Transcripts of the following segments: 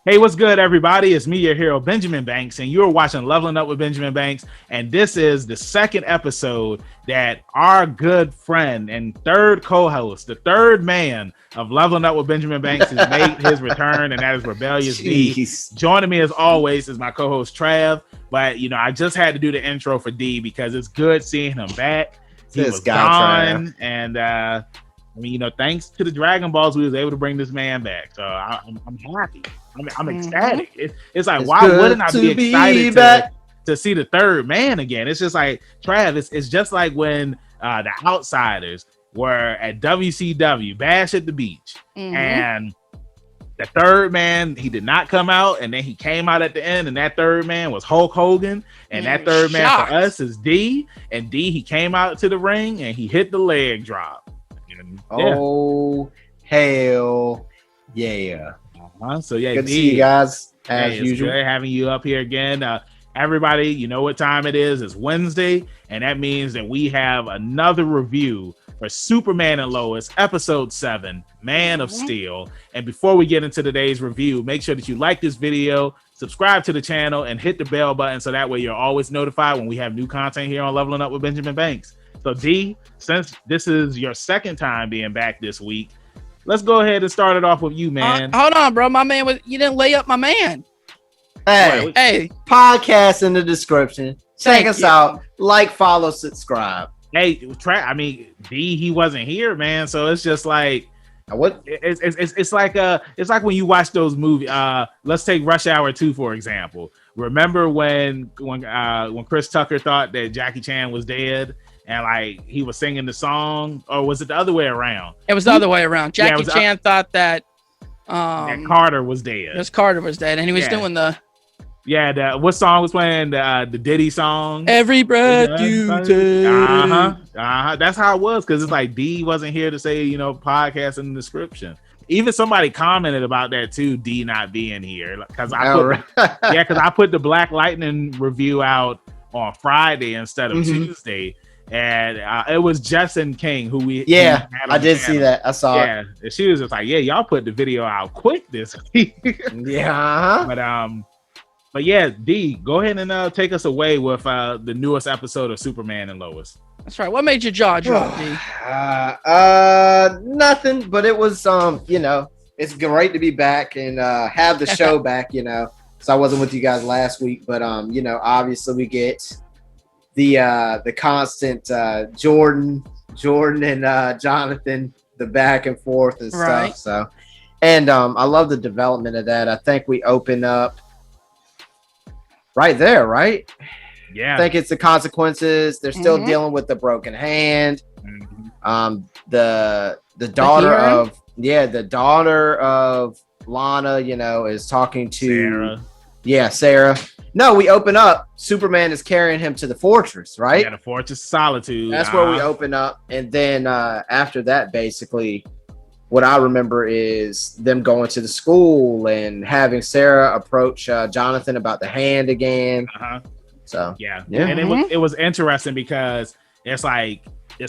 Hey, what's good, everybody? It's me, your hero, Benjamin Banks, and you're watching Leveling Up with Benjamin Banks. And this is the second episode that our good friend and third co-host, the third man of Leveling Up with Benjamin Banks, has made his return, and that is Rebellious D. Joining me, as always, is my co-host Trav. But I just had to do the intro for D because it's good seeing him back. He was gone, and thanks to the Dragon Balls, we was able to bring this man back. So I'm happy. I'm ecstatic. It's like, why wouldn't I be excited to see the third man again? It's just like, Trav, it's just like when the Outsiders were at WCW, Bash at the Beach, and the third man, he did not come out, and then he came out at the end, and that third man was Hulk Hogan, and that third man for us is D, and D, he came out to the ring, and he hit the leg drop. Oh, hell yeah. So yeah, good to see you guys as usual. Good having you up here again. Everybody, you know what time it is. It's Wednesday, and that means that we have another review for Superman and Lois, episode 7, Man of Steel. And before we get into today's review, make sure that you like this video, subscribe to the channel, and hit the bell button so that way you're always notified when we have new content here on Leveling Up with Benjamin Banks. So D, since this is your second time being back this week, let's go ahead and start it off with you, man. Hold on, bro. My man you didn't lay up my man. Hey, podcast in the description. Check us out. Like, follow, subscribe. Hey, D, he wasn't here, man. So it's just like, what? It's like when you watch those movies. Let's take Rush Hour 2 for example. Remember when Chris Tucker thought that Jackie Chan was dead? And like he was singing the song, or was it the other way around? It was the other way around. Jackie Chan thought that Carter was dead. Carter was dead, and he was doing the what song was playing? The Diddy song. Every breath you take. That's how it was, because it's like D wasn't here to say podcast in the description. Even somebody commented about that too. D not being here because I put the Black Lightning review out on Friday instead of Tuesday. And it was Jessin King who I did see that. I saw it. And she was just like, y'all put the video out quick this week. But yeah, D, go ahead and take us away with the newest episode of Superman and Lois. That's right. What made your jaw drop, D? Nothing, but it was it's great to be back and have the show back, So I wasn't with you guys last week, but obviously we get the constant Jordan and Jonathan, the back and forth and stuff. So, and I love the development of that. I think we open up right there, right? Yeah. I think it's the consequences. They're still dealing with the broken hand. The daughter of Lana, is talking to Sarah. No, we open up. Superman is carrying him to the fortress, right? Yeah, the Fortress of Solitude. That's where we open up. And then after that, basically, what I remember is them going to the school and having Sarah approach Jonathan about the hand again. So yeah. And it was interesting because it's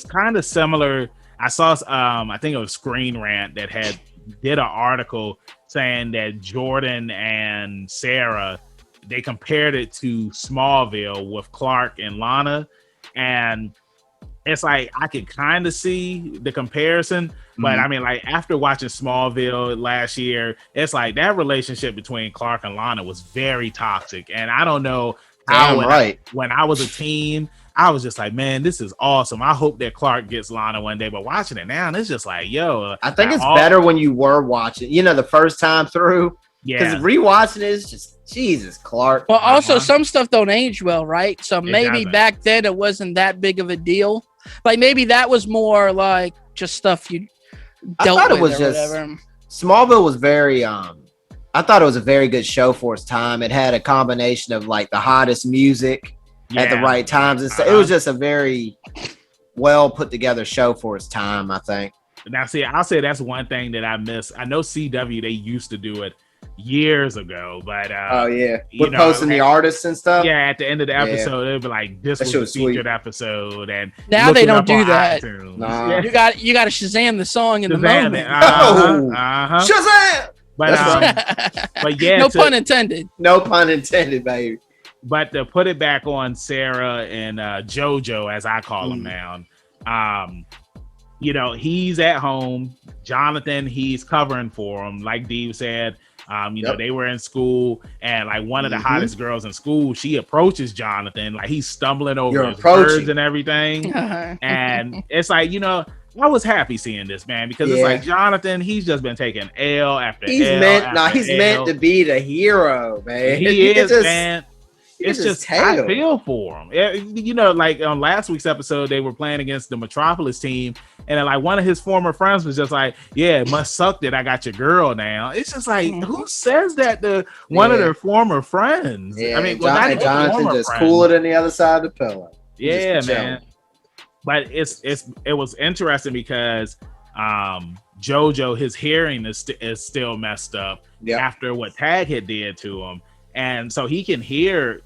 kind of similar. I saw I think it was Screen Rant that did an article saying that Jordan and Sarah, they compared it to Smallville with Clark and Lana, and it's like I could kind of see the comparison, but I mean, like after watching Smallville last year, it's like that relationship between Clark and Lana was very toxic, and I don't know how when I was a teen, I was just like, man, this is awesome. I hope that Clark gets Lana one day. But watching it now, it's just like, I think it's better when you were watching, the first time through. Yeah. Because rewatching it is just, Jesus, Clark. Well, also some stuff don't age well, right? So maybe back then it wasn't that big of a deal. Like maybe that was more like just stuff you dealt with or whatever. Smallville was very, I thought it was a very good show for its time. It had a combination of like the hottest music at the right times. And so it was just a very well put together show for its time, I think. Now, see, I'll say that's one thing that I miss. I know CW, they used to do it years ago, but with posting the artists and stuff. Yeah, at the end of the episode, it'd be like, this was the featured episode, and now they don't do that. Nah. You got to Shazam the song in the moment. Shazam! But yeah, no pun intended. No pun intended, baby. But to put it back on Sarah and JoJo, as I call him now, he's at home. Jonathan, he's covering for him. Like Dee said, they were in school, and like one of the hottest girls in school, she approaches Jonathan, like he's stumbling over his words and everything. And it's like, I was happy seeing this, man, because it's like Jonathan, he's just been taking L after L. He's meant to be the hero, man. He is, man. It's just I feel for him. Like on last week's episode, they were playing against the Metropolis team, and then, like one of his former friends was just like, "Yeah, it must suck that I got your girl now." It's just like, who says that to one of their former friends? Yeah, I mean, Jonathan just cooler than the other side of the pillow. Yeah, man. But it was interesting because JoJo, his hearing is still messed up after what Tag had did to him. And so he can hear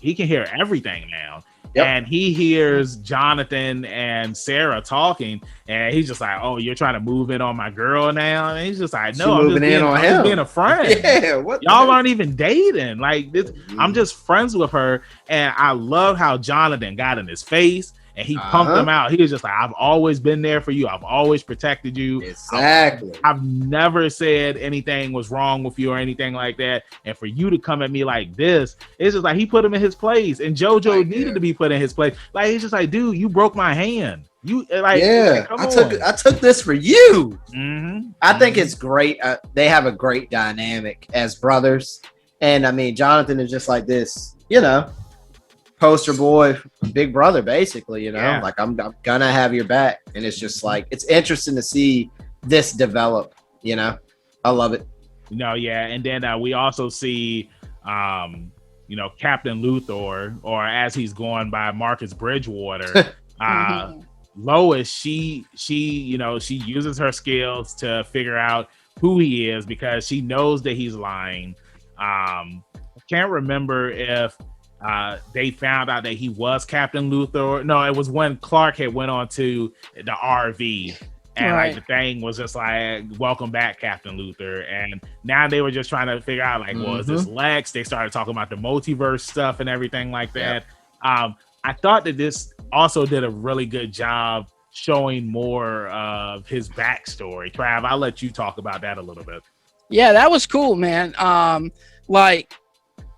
everything now. And he hears Jonathan and Sarah talking, and he's just like, "Oh, you're trying to move in on my girl now?" And he's just like, "No, I'm just being a friend. Y'all aren't even dating. Like this, I'm just friends with her." And I love how Jonathan got in his face and he pumped him out. He was just like, "I've always been there for you. I've always protected you. Exactly. I've never said anything was wrong with you or anything like that. And for you to come at me like this," it's just like he put him in his place. And JoJo needed to be put in his place. Like he's just like, "Dude, you broke my hand. You like, I took this for you." I think it's great. They have a great dynamic as brothers. And I mean, Jonathan is just like this, poster boy, big brother, basically, like I'm gonna have your back. And it's just like, it's interesting to see this develop, I love it. And then we also see Captain Luthor, or as he's going by, Marcus Bridgewater. Lois, she uses her skills to figure out who he is because she knows that he's lying. I can't remember if they found out that he was Captain Luthor. No, it was when Clark had went on to the RV, and like the thing was just like, "Welcome back, Captain Luthor." And now they were just trying to figure out, like, well, is this Lex? They started talking about the multiverse stuff and everything like that. I thought that this also did a really good job showing more of his backstory. Trav, I'll let you talk about that a little bit. Yeah, that was cool, man. Like,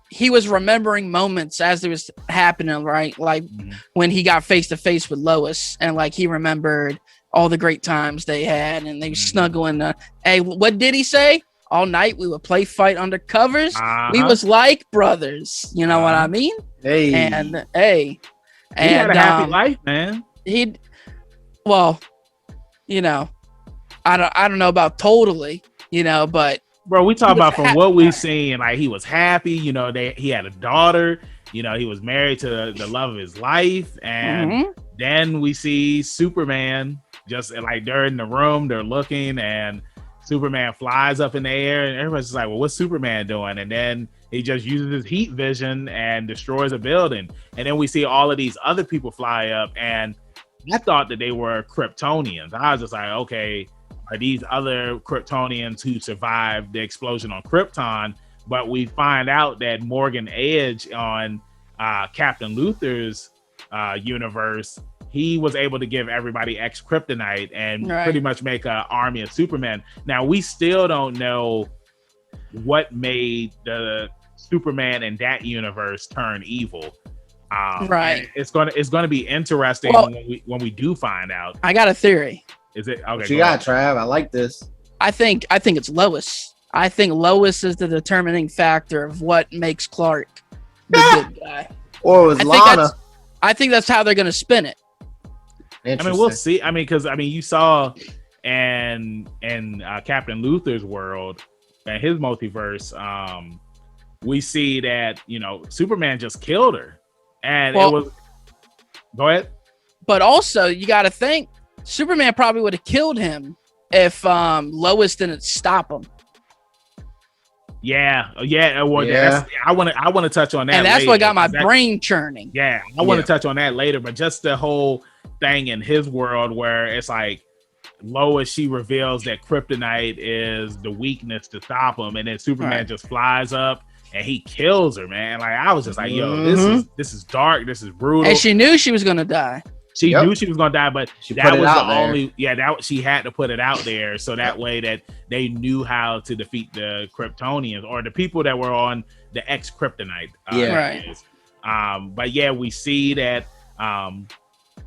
he was remembering moments as it was happening, right? Like when he got face to face with Lois, and like he remembered all the great times they had, and they snuggling. Hey, what did he say? All night we would play fight under covers. We was like brothers. You know what I mean? He had a happy life, man. I don't know about totally, but. Bro, we talk about from what we've seen, like he was happy, he had a daughter, he was married to the love of his life. And then we see Superman just like they're in the room, they're looking, and Superman flies up in the air, and everybody's just like, "Well, what's Superman doing?" And then he just uses his heat vision and destroys a building. And then we see all of these other people fly up, and I thought that they were Kryptonians. I was just like, okay, are these other Kryptonians who survived the explosion on Krypton? But we find out that Morgan Edge on Captain Luthor's universe, he was able to give everybody kryptonite and pretty much make an army of Superman. Now, we still don't know what made the Superman in that universe turn evil. It's gonna be interesting when we do find out. I got a theory. Is it okay? What you got, Trav? I like this. I think it's Lois. I think Lois is the determining factor of what makes Clark the good guy. Or was Lana? I think that's how they're gonna spin it. I mean, we'll see. I mean, because you saw in Captain Luthor's world and his multiverse, we see that Superman just killed her, and it was. Go ahead. But also, you got to think Superman probably would have killed him if Lois didn't stop him. Yeah. Well, I want to touch on that, and that's later. what got my brain churning. Yeah, I want to touch on that later, but just the whole thing in his world where it's like Lois, she reveals that kryptonite is the weakness to stop him, and then Superman just flies up and he kills her, man. Like I was just like, yo, this is dark, this is brutal. And she knew she was gonna die. She knew she was gonna die, but she that was the there. only that she had to put it out there so that way that they knew how to defeat the Kryptonians or the people that were on the ex-kryptonite. But yeah, we see that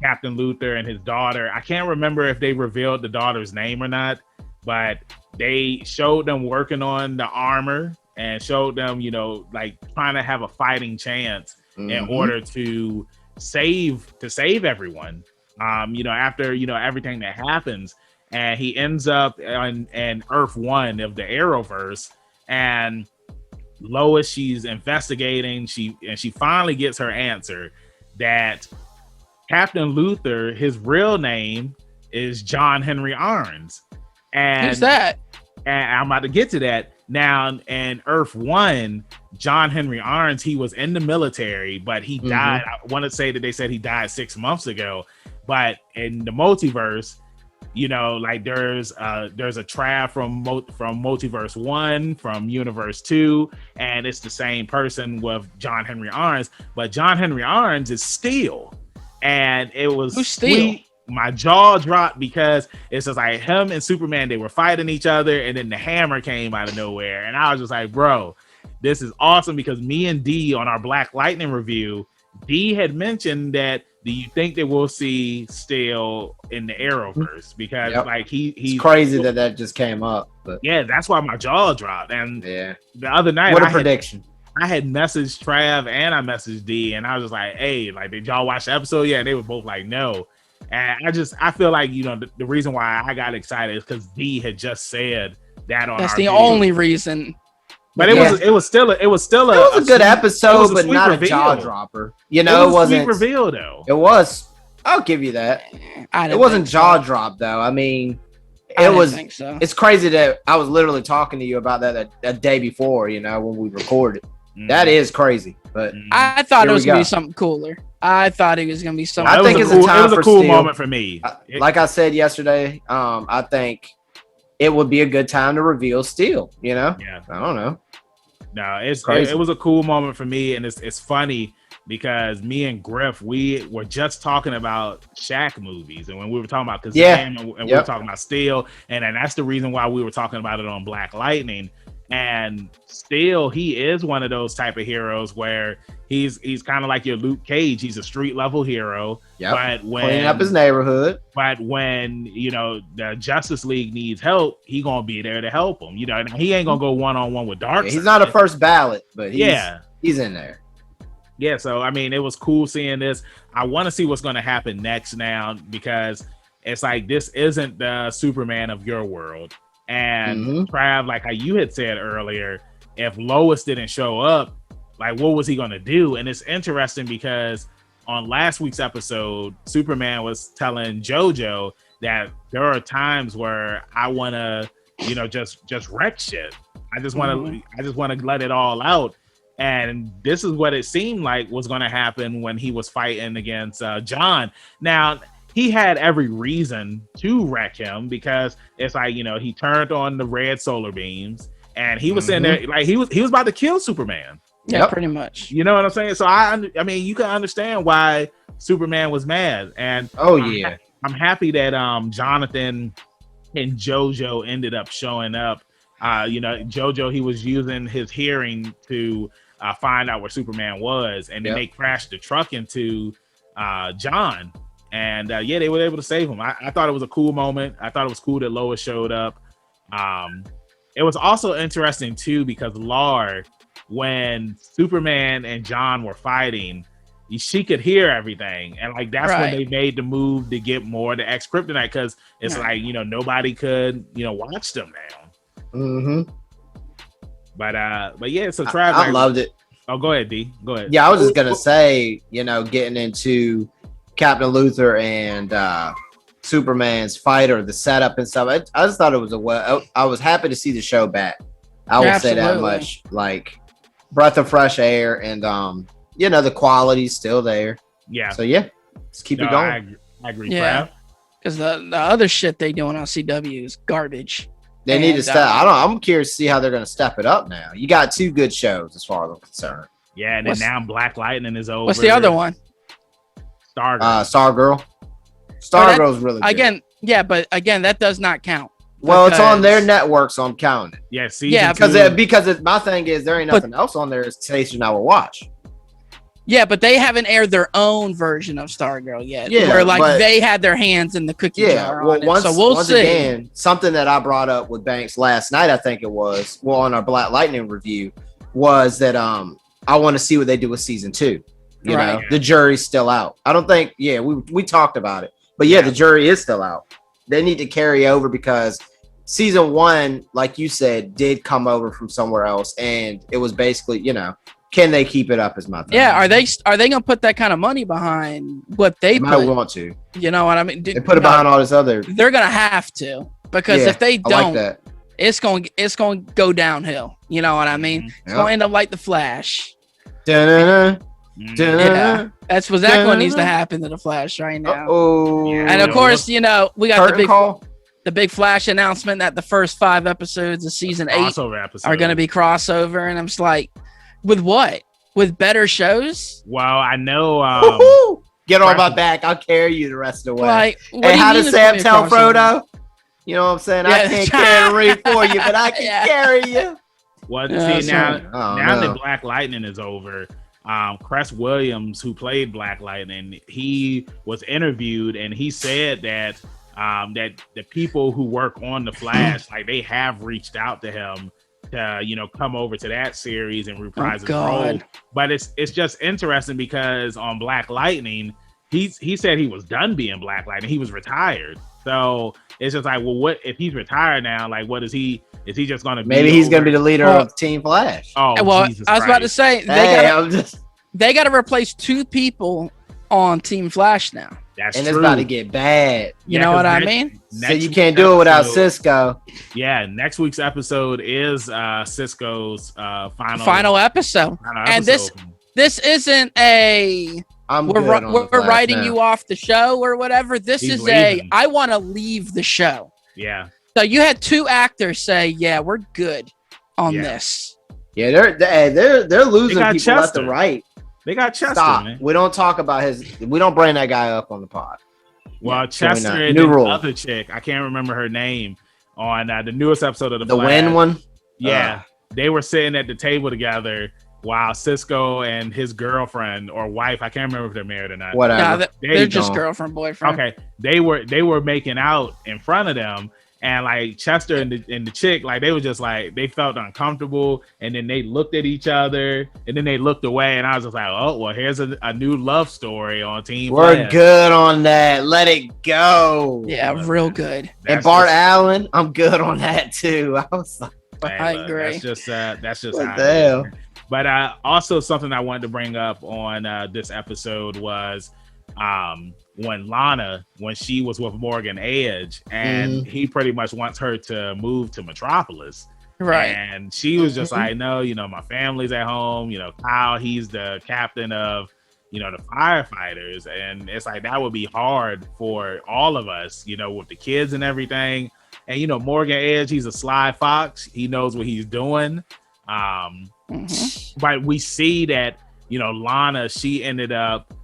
Captain Luthor and his daughter, I can't remember if they revealed the daughter's name or not, but they showed them working on the armor and showed them, you know, like trying to have a fighting chance in order to save everyone. You know, after, you know, everything that happens, and he ends up in Earth 1 of the Arrowverse, and Lois, she's investigating, she finally gets her answer that Captain Luthor, his real name is John Henry Irons. And who's that? And I'm about to get to that. Now, in Earth 1, John Henry Irons, he was in the military, but he died. I want to say that they said he died 6 months ago. But in the multiverse, you know, like there's a Trav from Multiverse 1, from Universe 2, and it's the same person with John Henry Irons. But John Henry Irons is Steel. And it was who's Steel? My jaw dropped because it's just like him and Superman, they were fighting each other, and then the hammer came out of nowhere. And I was just like, bro, this is awesome, because me and D on our Black Lightning review, D had mentioned that, do you think that we'll see Steel in the Arrowverse? Because like he's crazy that just came up. But yeah, that's why my jaw dropped. And the other night, what a prediction. I had messaged Trav and I messaged D, and I was just like, hey, like, did y'all watch the episode? Yeah, and they were both like, no. And I feel like, you know, the reason why I got excited is because D had just said that on. That's the only reason. But it was still a good episode, but not a jaw dropper. You know, it wasn't a sweet reveal though. It was. I'll give you that. It wasn't jaw drop though. I mean, it was. Think so. It's crazy that I was literally talking to you about that day before. You know, when we recorded. That is crazy. But I thought it was gonna be something cooler. I thought it was gonna be something. I think it was a cool moment for me. Like I said yesterday, I think it would be a good time to reveal Steel. You know, I don't know. No, it was a cool moment for me, and it's funny because me and Griff, we were just talking about Shaq movies, and when we were talking about Kazam, and we were talking about Steel, and that's the reason why we were talking about it on Black Lightning. And Steel, he is one of those type of heroes where he's kind of like your Luke Cage. He's a street level hero. But when cleaning up his neighborhood. But when, you know, the Justice League needs help, he gonna be there to help them. You know, and he ain't gonna go one-on-one with Darkseid. He's not a first ballot, but he's in there. Yeah, so I mean, it was cool seeing this. I want to see what's going to happen next now, because it's like, this isn't the Superman of your world. And Trav, like how you had said earlier, if Lois didn't show up, like what was he going to do? And it's interesting because on last week's episode, Superman was telling JoJo that there are times where I want to, you know, just wreck shit. I just want to let it all out. And this is what it seemed like was going to happen when he was fighting against John. Now, he had every reason to wreck him, because it's like, you know, he turned on the red solar beams and he was sitting there like he was about to kill Superman. Yeah, pretty much. You know what I'm saying? So I mean, you can understand why Superman was mad. And I'm happy that Jonathan and JoJo ended up showing up. You know, JoJo, he was using his hearing to find out where Superman was, and then they crashed the truck into John. And they were able to save him. I thought it was a cool moment. I thought it was cool that Lois showed up. It was also interesting too, because Lard, when Superman and John were fighting, she could hear everything, and like that's when they made the move to get more of the ex-kryptonite, because it's like, you know, nobody could, you know, watch them now. But yeah, so Trav, I loved it. Oh, go ahead, D. Go ahead. Yeah, I was just gonna say, you know, getting into Captain Luthor and Superman's fight, or the setup and stuff. I just thought it was I was happy to see the show back. I will say that much. Like, breath of fresh air, and you know, the quality's still there. Yeah. So yeah, let's keep it going. I agree. Yeah. because the other shit they doing on CW is garbage. They need to step. I'm curious to see how they're going to step it up now. You got 2 good shows as far as I'm concerned. Yeah, and then now Black Lightning is over. What's the other one? Stargirl. Stargirl's really good. Again, but that does not count. Well, it's on their network, so I'm counting it. Yeah, season 2. because my thing is there ain't nothing else on there station I will watch. Yeah, but they haven't aired their own version of Stargirl yet. Yeah, where they had their hands in the cookie jar. Well, once see. Again, something that I brought up with Banks last night, I think it was, on our Black Lightning review, was that I want to see what they do with season 2. You know, the jury's still out. I don't think. Yeah, we talked about it, but the jury is still out. They need to carry over because season 1, like you said, did come over from somewhere else, and it was basically, can they keep it up? Is my thing. Yeah, are they gonna put that kind of money behind what they might want to? You know what I mean? They put it behind all this other. They're gonna have to, because if they don't, like it's going to go downhill. You know what I mean? It's going to end up like the Flash. Da-na-na. Yeah, that's exactly what needs to happen to the Flash right now. And of course, we got the big Flash announcement that the first 5 episodes of season 8 are going to be crossover, and I'm just like, with what? With better shows? Well, I know. Get on my back. I'll carry you the rest of the way. Like, hey, how does Sam tell Frodo? You know what I'm saying? I can't carry the ring for you, but I can carry you. Well, see, now that Black Lightning is over, Cress Williams, who played Black Lightning, he was interviewed, and he said that that the people who work on the Flash, like, they have reached out to him to come over to that series and reprise his role. But it's just interesting because on Black Lightning, he said he was done being Black Lightning. He was retired. So it's just like, well, what if he's retired now? Like, what is he? Is he just going to be? Maybe he's going to be the leader of Team Flash. Oh, well, Jesus I was about to say they got to replace 2 people on Team Flash now. That's and true. It's about to get bad. You know what I mean? So you can't do it without Cisco. Yeah, next week's episode is Cisco's final episode. And this isn't a we're writing you off the show or whatever. This is leaving. I want to leave the show. Yeah. So you had 2 actors say, "Yeah, we're good on this." Yeah, they're losing people Chester. left and right. They got Chester, man. We don't talk about we don't bring that guy up on the pod. Well, Chester and the other chick, I can't remember her name, on the newest episode of the Win one. Yeah, they were sitting at the table together while Cisco and his girlfriend or wife, I can't remember if they're married or not. Whatever. Nah, they're just girlfriend, boyfriend. Okay, they were making out in front of them. And like Chester and the chick, like they were just like, they felt uncomfortable, and then they looked at each other, and then they looked away, and I was just like, oh well, here's a new love story on Team We're Flash. Good on that. Let it go. Yeah, real good. And Bart Allen, I'm good on that too. I was like, I agree. That's just what the hell. But also something I wanted to bring up on this episode was when Lana, when she was with Morgan Edge, and he pretty much wants her to move to Metropolis. Right. And she was just like, no, my family's at home. Kyle, he's the captain of, the firefighters. And it's like, that would be hard for all of us, with the kids and everything. And, Morgan Edge, he's a sly fox. He knows what he's doing. But we see that, Lana, she ended up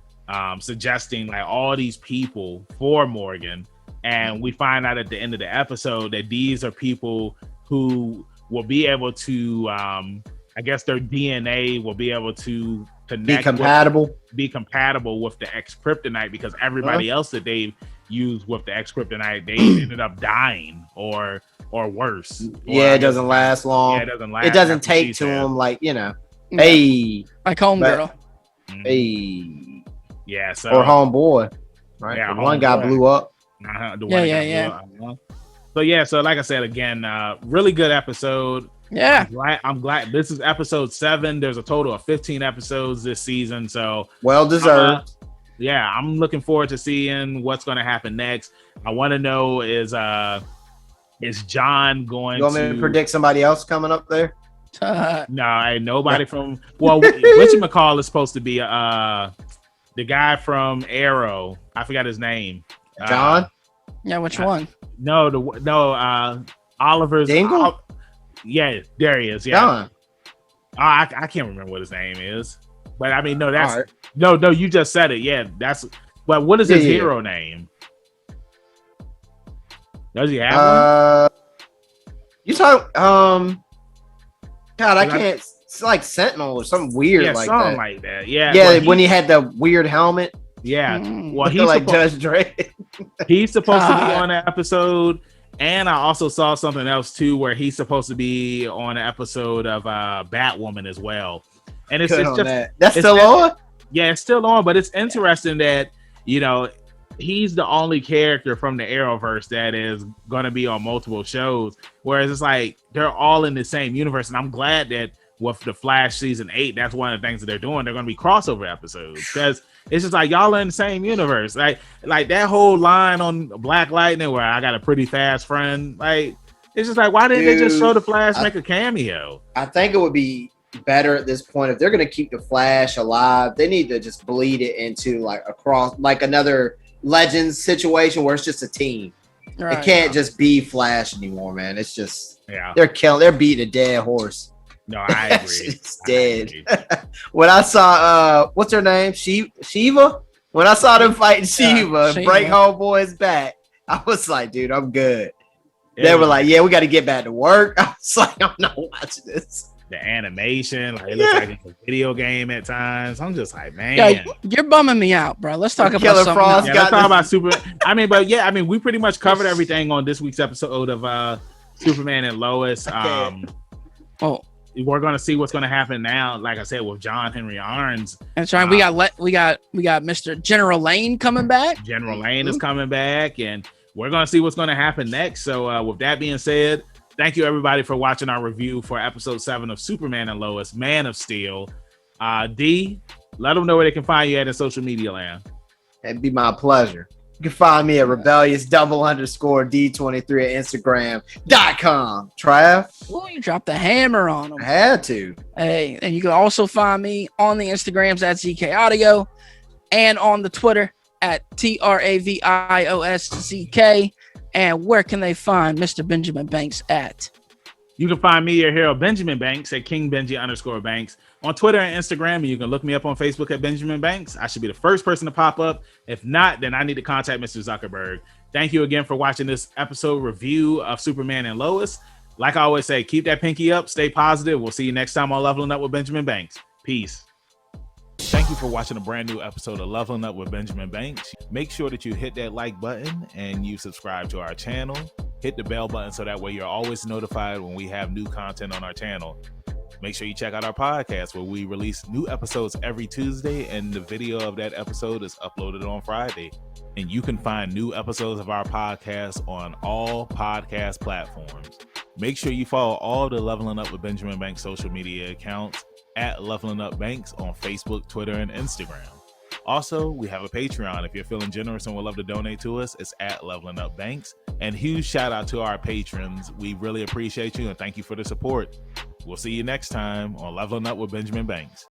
suggesting like all these people for Morgan, and we find out at the end of the episode that these are people who will be able to I guess their DNA will be able to connect, be compatible with the X-Kryptonite, because everybody else that they've used with the X-Kryptonite, they ended up dying or worse. Yeah, it doesn't last long. Yeah, it doesn't last. It doesn't take to them like, hey, like Homegirl. Hey. Yeah, so or Homeboy, right? Yeah, one guy blew up. So like I said again, really good episode. Yeah, I'm glad this is episode 7. There's a total of 15 episodes this season, so well deserved. I'm looking forward to seeing what's going to happen next. I want to know is John going? You want me to predict somebody else coming up there? No, ain't nobody from. Well, whatchamacall is supposed to be the guy from Arrow. I forgot his name. John? Yeah, which one? Oliver's. Dingle? Yeah, there he is. Yeah, Done. I can't remember what his name is, but I mean, no, that's All right. no. You just said it. Yeah, that's. But what is his hero name? Does he have one? You talk. God, I can't. It's like Sentinel or something weird Yeah, like something that. like that. Yeah, Yeah, well, when he had the weird helmet. Yeah, well, Looking like Judge Dredd. He's supposed to be on the episode, and I also saw something else too, where he's supposed to be on an episode of Batwoman as well. And it's just that's still on. Yeah, it's still on, but it's interesting that he's the only character from the Arrowverse that is going to be on multiple shows, whereas it's like they're all in the same universe. And I'm glad that with the Flash season 8, that's one of the things that they're doing. They're going to be crossover episodes because it's just like y'all are in the same universe. Like that whole line on Black Lightning where I got a pretty fast friend. Like it's just like, why didn't they just show the Flash make a cameo? I think it would be better at this point if they're going to keep the Flash alive. They need to just bleed it into like another Legends situation where it's just a team. Right. It can't just be Flash anymore, man. It's just they're beating a dead horse. No, I agree. It's dead. When I saw what's her name? Shiva? When I saw them fighting Shiva and break Homeboy's back, I was like, dude, I'm good. They were like, yeah, we got to get back to work. I was like, I'm not watching this. The animation, like it looks like it's a video game at times. I'm just like, man, you're bumming me out, bro. Let's talk about something else. Yeah, let's talk about Super. We pretty much covered everything on this week's episode of Superman and Lois. We're gonna see what's gonna happen now. Like I said, with John Henry Irons. That's right. We got Mr. General Lane coming back. General Lane is coming back, and we're gonna see what's gonna happen next. So, with that being said, thank you everybody for watching our review for episode 7 of Superman and Lois, Man of Steel. D, let them know where they can find you at in social media land. It'd be my pleasure. You can find me at rebellious_D23 at Instagram.com. Trav? Oh, you dropped the hammer on them. I had to. Hey, and you can also find me on the Instagrams at ZK Audio and on the Twitter at TravioSZK. And where can they find Mr. Benjamin Banks at? You can find me, your hero, Benjamin Banks, at KingBenji_Banks on Twitter and Instagram. And you can look me up on Facebook at Benjamin Banks. I should be the first person to pop up. If not, then I need to contact Mr. Zuckerberg. Thank you again for watching this episode review of Superman and Lois. Like I always say, keep that pinky up, stay positive. We'll see you next time on Leveling Up with Benjamin Banks. Peace. Thank you for watching a brand new episode of Leveling Up with Benjamin Banks. Make sure that you hit that like button and you subscribe to our channel. Hit the bell button so that way you're always notified when we have new content on our channel. Make sure you check out our podcast where we release new episodes every Tuesday and the video of that episode is uploaded on Friday. And you can find new episodes of our podcast on all podcast platforms. Make sure you follow all the Leveling Up with Benjamin Banks social media accounts at Leveling Up Banks on Facebook, Twitter, and Instagram. Also, we have a Patreon. If you're feeling generous and would love to donate to us, it's at Leveling Up Banks. And huge shout out to our patrons. We really appreciate you and thank you for the support. We'll see you next time on Leveling Up with Benjamin Banks.